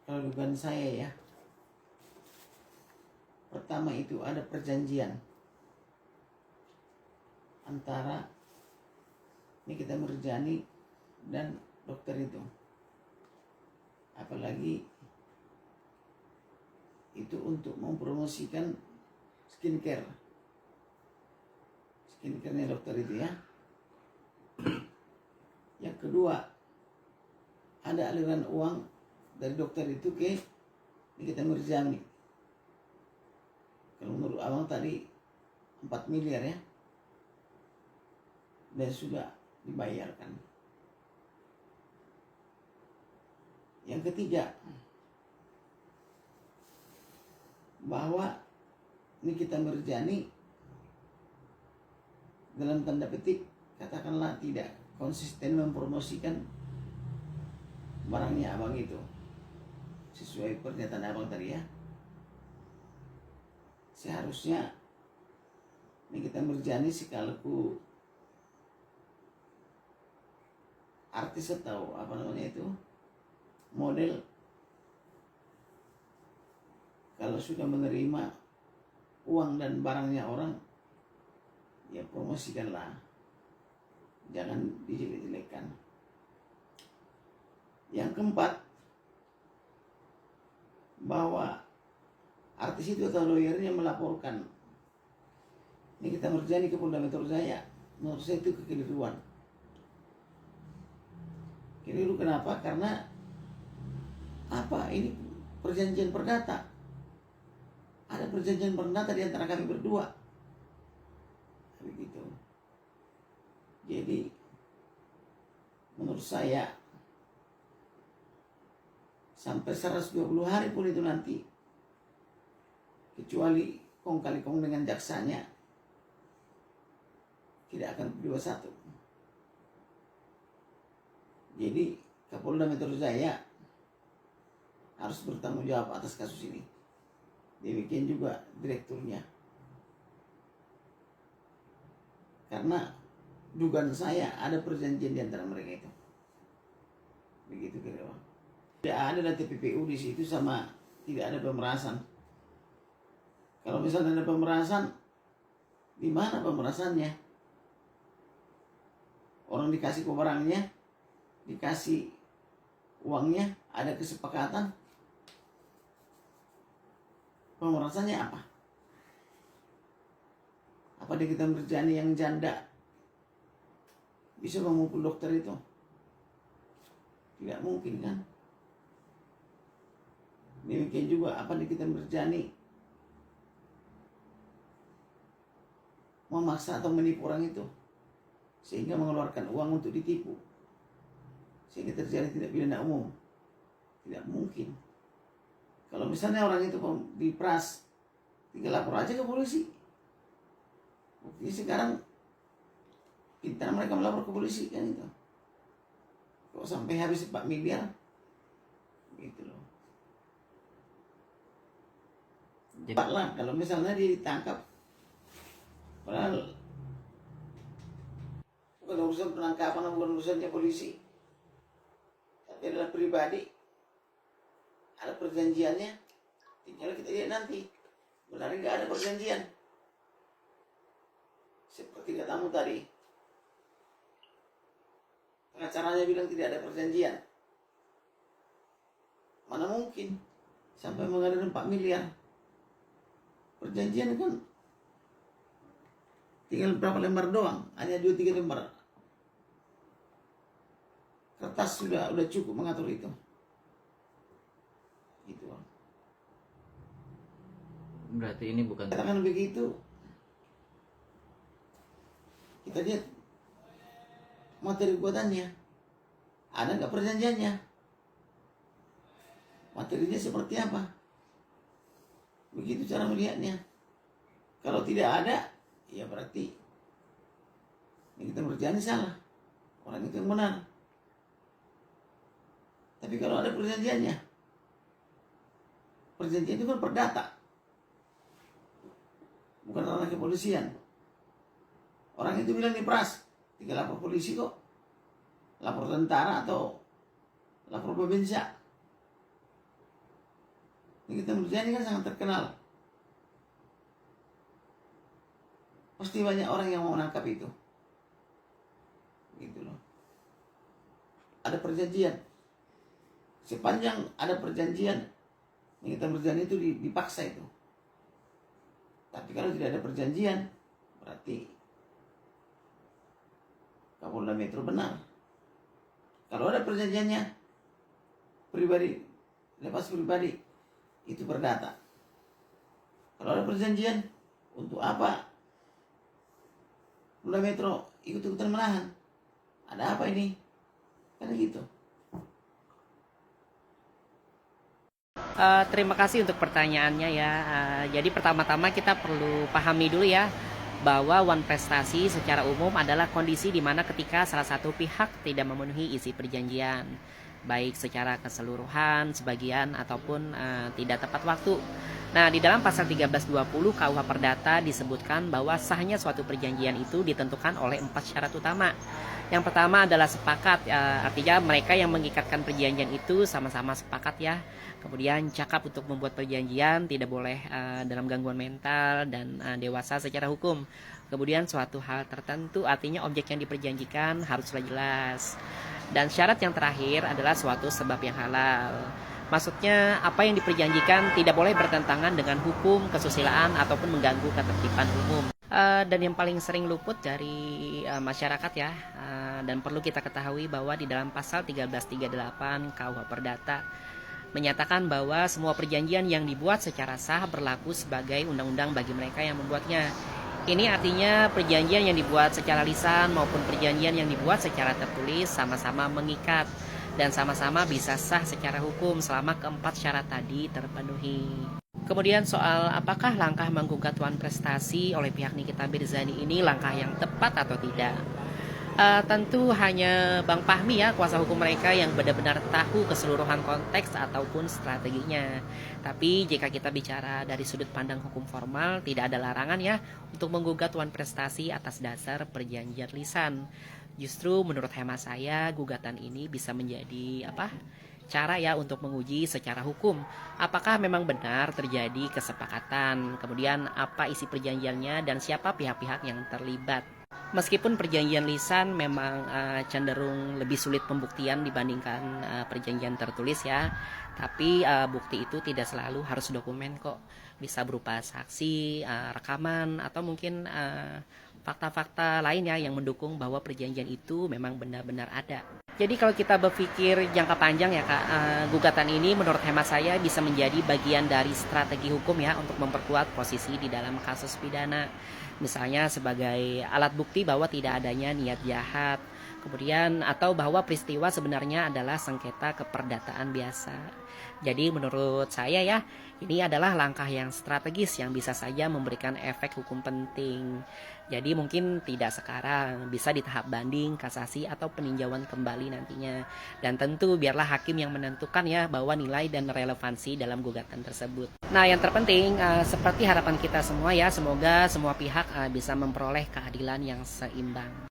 Kalau dugaan saya ya, pertama itu ada perjanjian antara Nikita Mirzani dan dokter itu. Apalagi itu untuk mempromosikan skincare-nya dokter itu ya. Yang kedua, ada aliran uang dari dokter itu ke Nikita Mirzani. Kalau menurut abang tadi 4 miliar ya, dan sudah dibayarkan. Yang ketiga, bahwa Nikita Mirzani dalam tanda petik katakanlah tidak konsisten mempromosikan barangnya abang itu sesuai pernyataan abang tadi ya. Seharusnya Nikita Mirzani sekaliku artis atau apa namanya itu model, kalau sudah menerima uang dan barangnya orang, ya promosikanlah, jangan dijelek-jelekkan. Yang keempat, bahwa artis itu atau lawyernya melaporkan Nikita Mirzani ke Polda Metro Jaya, menurut saya itu kekeliruan. Keliru kenapa? Karena apa? Ini perjanjian perdata. Ada perjanjian perdata di antara kami berdua. Begitu. Jadi menurut saya sampai 120 hari pun itu nanti, kecuali kong kali kong dengan jaksanya, tidak akan berdua satu. Jadi Kapolda Metro Jaya harus bertanggung jawab atas kasus ini. Demikian juga direkturnya. Karena dugaan saya ada perjanjian di antara mereka itu. Begitu kira-kira. Tidak ada TPPU di situ sama tidak ada pemerasan. Kalau misalnya ada pemerasan, di mana pemerasannya? Orang dikasih barangnya, dikasih uangnya, ada kesepakatan. Pemerasannya apa? Apa Nikita Mirzani yang janda bisa memukul dokter itu? Tidak mungkin kan? Demikian juga apa Nikita Mirzani memaksa atau menipu orang itu sehingga mengeluarkan uang untuk ditipu, sehingga terjadi tindak pidana umum. Tidak mungkin. Kalau misalnya orang itu diperas, tinggal lapor aja ke polisi. Buktinya sekarang pintar mereka melapor ke polisi kan itu. Kok sampai habis 4 miliar? Gitu loh. Cepatlah kalau misalnya dia ditangkap. Padahal bukan urusan penangkapan, bukan urusannya polisi, tapi adalah pribadi. Ada perjanjiannya, tinggal kita lihat nanti benar nggak ada perjanjian. Seperti katamu tadi, pengacaranya bilang tidak ada perjanjian. Mana mungkin sampai mengadakan 4 miliar. Perjanjian kan tinggal berapa lembar doang, hanya 2-3 lembar kertas sudah cukup mengatur itu. Gitu. Berarti ini bukan, katakan begitu, kita lihat materi gugatannya, ada nggak perjanjiannya, materinya seperti apa. Begitu cara melihatnya. Kalau tidak ada, ya berarti Nikita Mirzani salah, orang itu yang benar. Tapi kalau ada perjanjiannya, perjanjian itu kan perdata, bukan ranah kepolisian. Orang itu bilang diperas, tinggal lapor polisi kok, lapor tentara atau lapor babinsa. Nikita Mirzani kan sangat terkenal. Pasti banyak orang yang mau menangkap itu. Gitu loh. Ada perjanjian. Sepanjang ada perjanjian, Nikita Mirzani itu dipaksa itu. Tapi kalau tidak ada perjanjian, berarti Kapolda Metro benar. Kalau ada perjanjiannya, pribadi, lepas pribadi, itu perdata. Kalau ada perjanjian, untuk apa Polda Metro ikut-ikutan menahan? Ada apa ini? Karena gitu. Terima kasih untuk pertanyaannya ya. Jadi pertama-tama kita perlu pahami dulu ya bahwa wan prestasi secara umum adalah kondisi di mana ketika salah satu pihak tidak memenuhi isi perjanjian, baik secara keseluruhan, sebagian ataupun tidak tepat waktu. Nah, di dalam pasal 1320 KUH Perdata disebutkan bahwa sahnya suatu perjanjian itu ditentukan oleh 4 syarat utama. Yang pertama adalah sepakat, artinya mereka yang mengikatkan perjanjian itu sama-sama sepakat ya. Kemudian cakap untuk membuat perjanjian, tidak boleh dalam gangguan mental dan dewasa secara hukum. Kemudian suatu hal tertentu, artinya objek yang diperjanjikan haruslah jelas. Dan syarat yang terakhir adalah suatu sebab yang halal. Maksudnya apa yang diperjanjikan tidak boleh bertentangan dengan hukum, kesusilaan ataupun mengganggu ketertiban umum. Dan yang paling sering luput dari masyarakat ya, dan perlu kita ketahui bahwa di dalam pasal 1338 KUH Perdata menyatakan bahwa semua perjanjian yang dibuat secara sah berlaku sebagai undang-undang bagi mereka yang membuatnya. Ini artinya perjanjian yang dibuat secara lisan maupun perjanjian yang dibuat secara tertulis sama-sama mengikat dan sama-sama bisa sah secara hukum selama keempat syarat tadi terpenuhi. Kemudian soal apakah langkah menggugat wan prestasi oleh pihak Nikita Mirzani ini langkah yang tepat atau tidak? Tentu hanya Bang Fahmi ya, kuasa hukum mereka yang benar-benar tahu keseluruhan konteks ataupun strateginya. Tapi jika kita bicara dari sudut pandang hukum formal, tidak ada larangan ya untuk menggugat wan prestasi atas dasar perjanjian lisan. Justru menurut hemat saya, gugatan ini bisa menjadi cara ya untuk menguji secara hukum apakah memang benar terjadi kesepakatan, kemudian apa isi perjanjiannya dan siapa pihak-pihak yang terlibat. Meskipun perjanjian lisan memang cenderung lebih sulit pembuktian dibandingkan perjanjian tertulis ya, tapi bukti itu tidak selalu harus dokumen kok. Bisa berupa saksi, rekaman, atau mungkin fakta-fakta lain ya yang mendukung bahwa perjanjian itu memang benar-benar ada. Jadi kalau kita berpikir jangka panjang ya Kak, gugatan ini menurut hemat saya bisa menjadi bagian dari strategi hukum ya untuk memperkuat posisi di dalam kasus pidana. Misalnya sebagai alat bukti bahwa tidak adanya niat jahat, kemudian atau bahwa peristiwa sebenarnya adalah sengketa keperdataan biasa. Jadi menurut saya ya, ini adalah langkah yang strategis yang bisa saja memberikan efek hukum penting. Jadi mungkin tidak sekarang, bisa di tahap banding, kasasi, atau peninjauan kembali nantinya. Dan tentu biarlah hakim yang menentukan ya bahwa nilai dan relevansi dalam gugatan tersebut. Nah yang terpenting seperti harapan kita semua ya, semoga semua pihak bisa memperoleh keadilan yang seimbang.